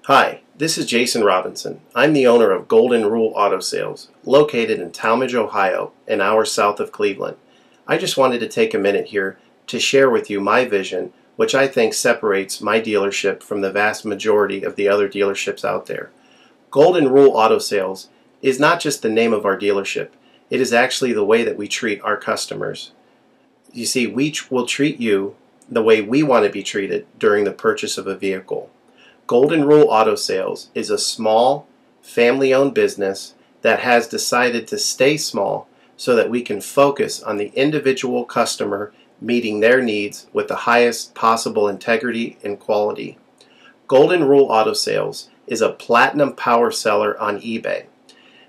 Hi, this is Jason Robinson. I'm the owner of Golden Rule Auto Sales, located in Tallmadge, Ohio, an hour south of Cleveland. I just wanted to take a minute here to share with you my vision, which I think separates my dealership from the vast majority of the other dealerships out there. Golden Rule Auto Sales is not just the name of our dealership, it is actually the way that we treat our customers. You see, we will treat you the way we want to be treated during the purchase of a vehicle. Golden Rule Auto Sales is a small, family-owned business that has decided to stay small so that we can focus on the individual customer meeting their needs with the highest possible integrity and quality. Golden Rule Auto Sales is a platinum power seller on eBay.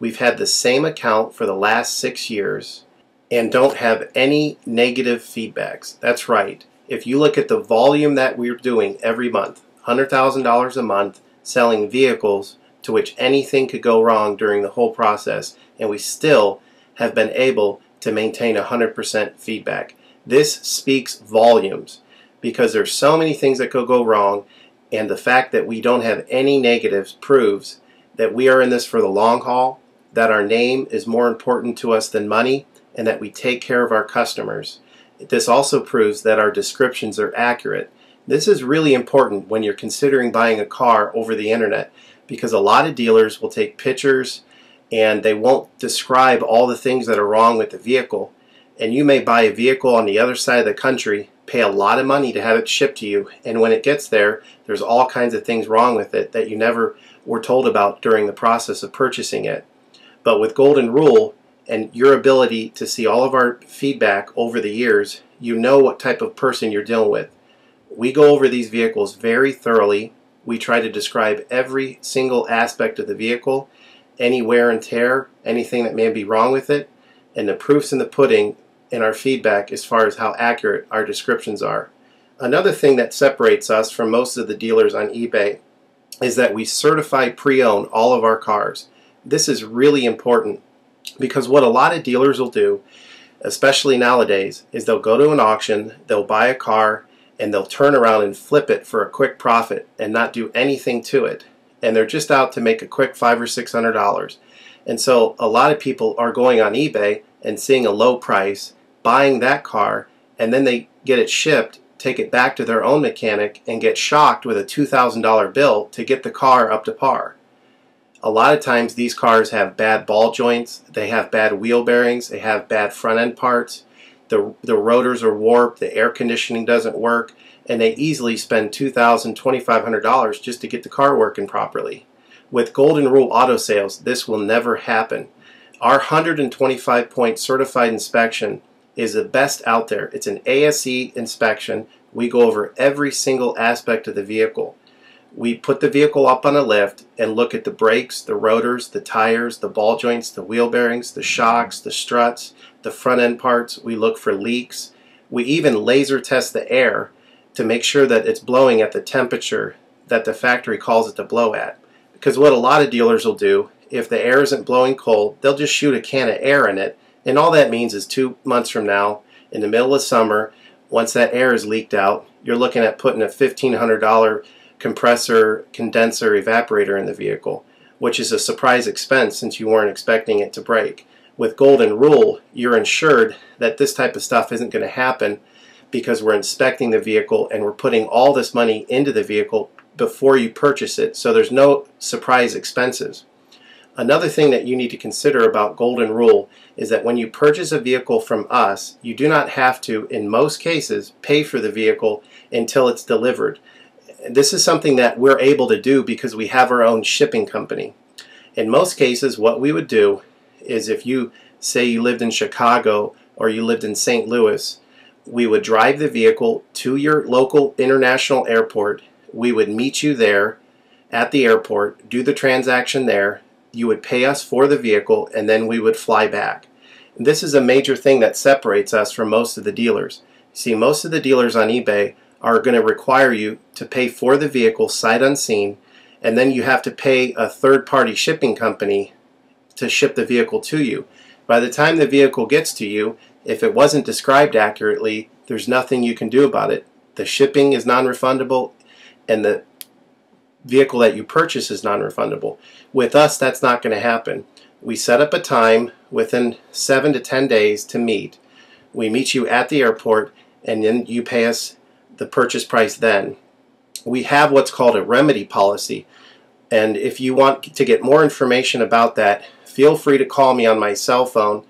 We've had the same account for the last 6 years and don't have any negative feedbacks. That's right. If you look at the volume that we're doing every month, $100,000 a month selling vehicles to which anything could go wrong during the whole process, and we still have been able to maintain 100% feedback. This speaks volumes because there's so many things that could go wrong, and the fact that we don't have any negatives proves that we are in this for the long haul, that our name is more important to us than money, and that we take care of our customers. This also proves that our descriptions are accurate. This is really important when you're considering buying a car over the internet, because a lot of dealers will take pictures and they won't describe all the things that are wrong with the vehicle, and you may buy a vehicle on the other side of the country, pay a lot of money to have it shipped to you, and when it gets there, there's all kinds of things wrong with it that you never were told about during the process of purchasing it. But with Golden Rule and your ability to see all of our feedback over the years, you know what type of person you're dealing with. We go over these vehicles very thoroughly. We try to describe every single aspect of the vehicle, any wear and tear, anything that may be wrong with it, and the proof's in the pudding in our feedback as far as how accurate our descriptions are. Another thing that separates us from most of the dealers on eBay is that we certify pre-owned all of our cars. This is really important because what a lot of dealers will do, especially nowadays, is they'll go to an auction, they'll buy a car, and they'll turn around and flip it for a quick profit and not do anything to it. And they're just out to make a quick $500 or $600. And so a lot of people are going on eBay and seeing a low price, buying that car, and then they get it shipped, take it back to their own mechanic, and get shocked with a $2,000 bill to get the car up to par. A lot of times these cars have bad ball joints, they have bad wheel bearings, they have bad front end parts. The rotors are warped, the air conditioning doesn't work, and they easily spend $2,000, $2,500 just to get the car working properly. With Golden Rule Auto Sales, this will never happen. Our 125-point certified inspection is the best out there. It's an ASE inspection. We go over every single aspect of the vehicle. We put the vehicle up on a lift and look at the brakes, the rotors, the tires, the ball joints, the wheel bearings, the shocks, the struts, the front end parts. We look for leaks. We even laser test the air to make sure that it's blowing at the temperature that the factory calls it to blow at. Because what a lot of dealers will do, if the air isn't blowing cold, they'll just shoot a can of air in it, and all that means is 2 months from now, in the middle of summer, once that air is leaked out, you're looking at putting a $1,500 compressor, condenser, evaporator in the vehicle, which is a surprise expense since you weren't expecting it to break. With Golden Rule, you're ensured that this type of stuff isn't going to happen because we're inspecting the vehicle and we're putting all this money into the vehicle before you purchase it, so there's no surprise expenses. Another thing that you need to consider about Golden Rule is that when you purchase a vehicle from us, you do not have to, in most cases, pay for the vehicle until it's delivered. This is something that we're able to do because we have our own shipping company. In most cases, what we would do is, if you say you lived in Chicago or you lived in St. Louis, we would drive the vehicle to your local international airport. We would meet you there at the airport, do the transaction there. You would pay us for the vehicle, and then we would fly back. And this is a major thing that separates us from most of the dealers. See, most of the dealers on eBay are going to require you to pay for the vehicle sight unseen, and then you have to pay a third-party shipping company to ship the vehicle to you. By the time the vehicle gets to you, if it wasn't described accurately, there's nothing you can do about it. The shipping is non-refundable, and vehicle that you purchase is non-refundable. With us, that's not going to happen. We set up a time within 7 to 10 days to meet. We meet you at the airport, and then you pay us the purchase price then. We have what's called a remedy policy, and if you want to get more information about that, feel free to call me on my cell phone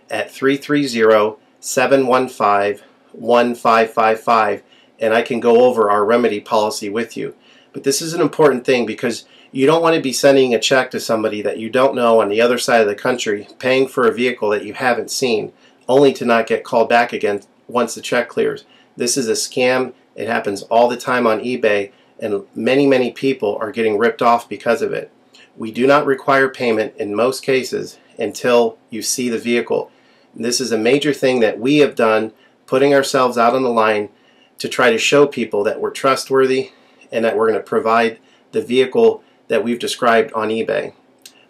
at 330-715-1555, and I can go over our remedy policy with you. But this is an important thing because you don't want to be sending a check to somebody that you don't know on the other side of the country, paying for a vehicle that you haven't seen, only to not get called back again once the check clears. This is a scam. It happens all the time on eBay, and many people are getting ripped off because of it. We do not require payment in most cases until you see the vehicle. This is a major thing that we have done, putting ourselves out on the line to try to show people that we're trustworthy and that we're going to provide the vehicle that we've described on eBay.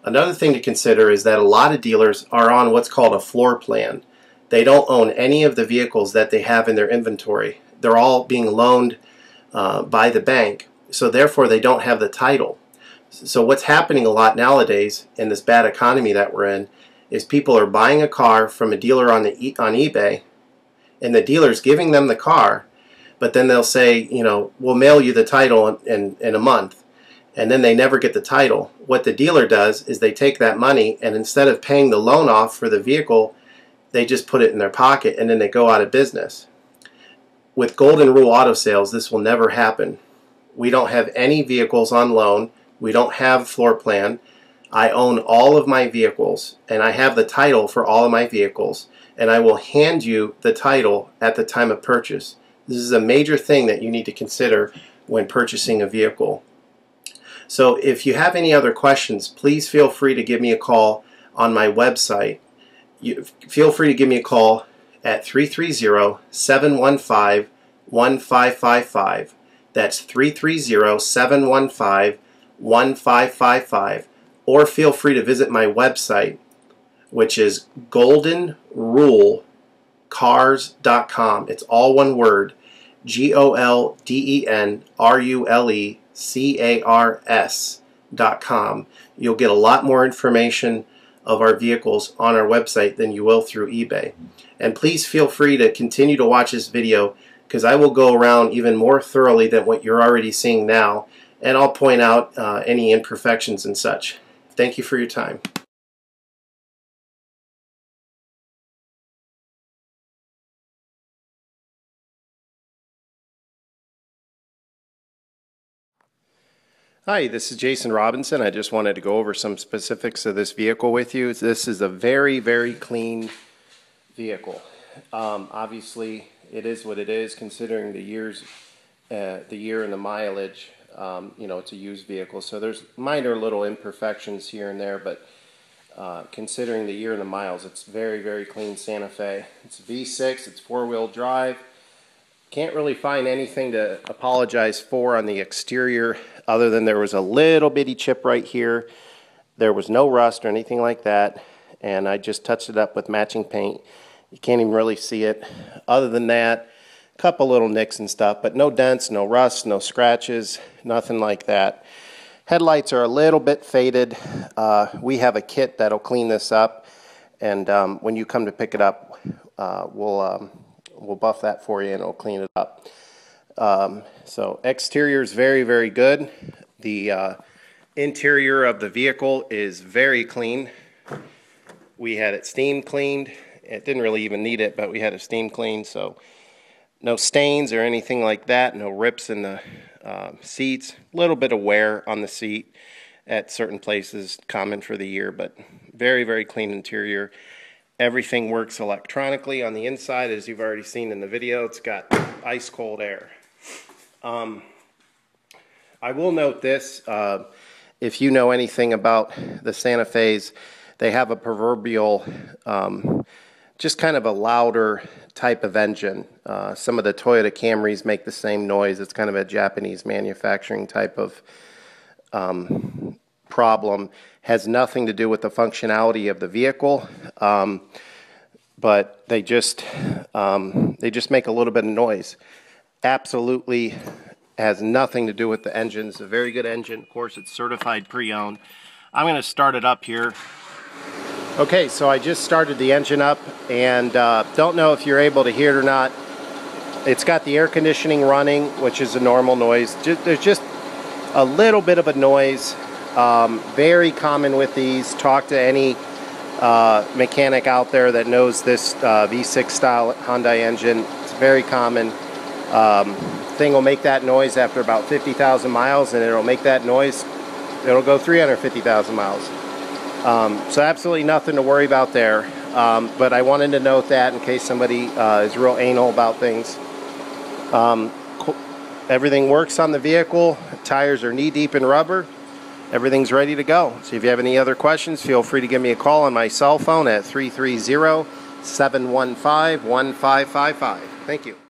Another thing to consider is that a lot of dealers are on what's called a floor plan. They don't own any of the vehicles that they have in their inventory. They're all being loaned by the bank, so therefore they don't have the title. So what's happening a lot nowadays in this bad economy that we're in is people are buying a car from a dealer on eBay, and the dealer's giving them the car, but then they'll say, you know, we'll mail you the title in a month, and then they never get the title. What the dealer does is they take that money, and instead of paying the loan off for the vehicle, they just put it in their pocket, and then they go out of business. With Golden Rule Auto Sales, this will never happen. We don't have any vehicles on loan. We don't have floor plan. I own all of my vehicles, and I have the title for all of my vehicles, and I will hand you the title at the time of purchase. This is a major thing that you need to consider when purchasing a vehicle. So if you have any other questions, please feel free to give me a call on my website. Feel free to give me a call at 330-715-1555. That's 330-715-1555. Or feel free to visit my website, which is goldenrulecars.com. It's all one word. goldenrulecars.com. You'll get a lot more information of our vehicles on our website than you will through eBay. And please feel free to continue to watch this video, because I will go around even more thoroughly than what you're already seeing now, and I'll point out any imperfections and such. Thank you for your time. Hi, this is Jason Robinson. I just wanted to go over some specifics of this vehicle with you. This is a very clean vehicle. Obviously, it is what it is, considering the year and the mileage. You know, it's a used vehicle, so there's minor little imperfections here and there, but considering the year and the miles, it's very clean Santa Fe. It's a V6, it's four-wheel drive. Can't really find anything to apologize for on the exterior, other than there was a little bitty chip right here. There was no rust or anything like that, and I just touched it up with matching paint. You can't even really see it. Other than that, a couple little nicks and stuff, but no dents, no rust, no scratches, nothing like that. Headlights are a little bit faded. We have a kit that'll clean this up, and when you come to pick it up, we'll buff that for you and it'll clean it up. So exterior is very good. The interior of the vehicle is very clean. We had it steam cleaned. It didn't really even need it, but we had it steam cleaned, so no stains or anything like that, no rips in the seats. A little bit of wear on the seat at certain places, common for the year, but very clean interior. Everything works electronically on the inside, as you've already seen in the video. It's got ice cold air. I will note this, if you know anything about the Santa Fe's, they have a proverbial, just kind of a louder type of engine. Some of the Toyota Camrys make the same noise. It's kind of a Japanese manufacturing type of problem. Has nothing to do with the functionality of the vehicle, but they just make a little bit of noise. Absolutely It has nothing to do with the engine. It's a very good engine. Of course, it's certified pre-owned. I'm going to start it up here. Okay, so I just started the engine up, and don't know if you're able to hear it or not. It's got the air conditioning running, which is a normal noise. There's just a little bit of a noise. Very common with these. Talk to any mechanic out there that knows this V6 style Hyundai engine. It's very common. Thing will make that noise after about 50,000 miles, and it'll make that noise. It'll go 350,000 miles. So absolutely nothing to worry about there. But I wanted to note that in case somebody is real anal about things. Everything works on the vehicle. Tires are knee-deep in rubber. Everything's ready to go. So if you have any other questions, feel free to give me a call on my cell phone at 330-715-1555. Thank you.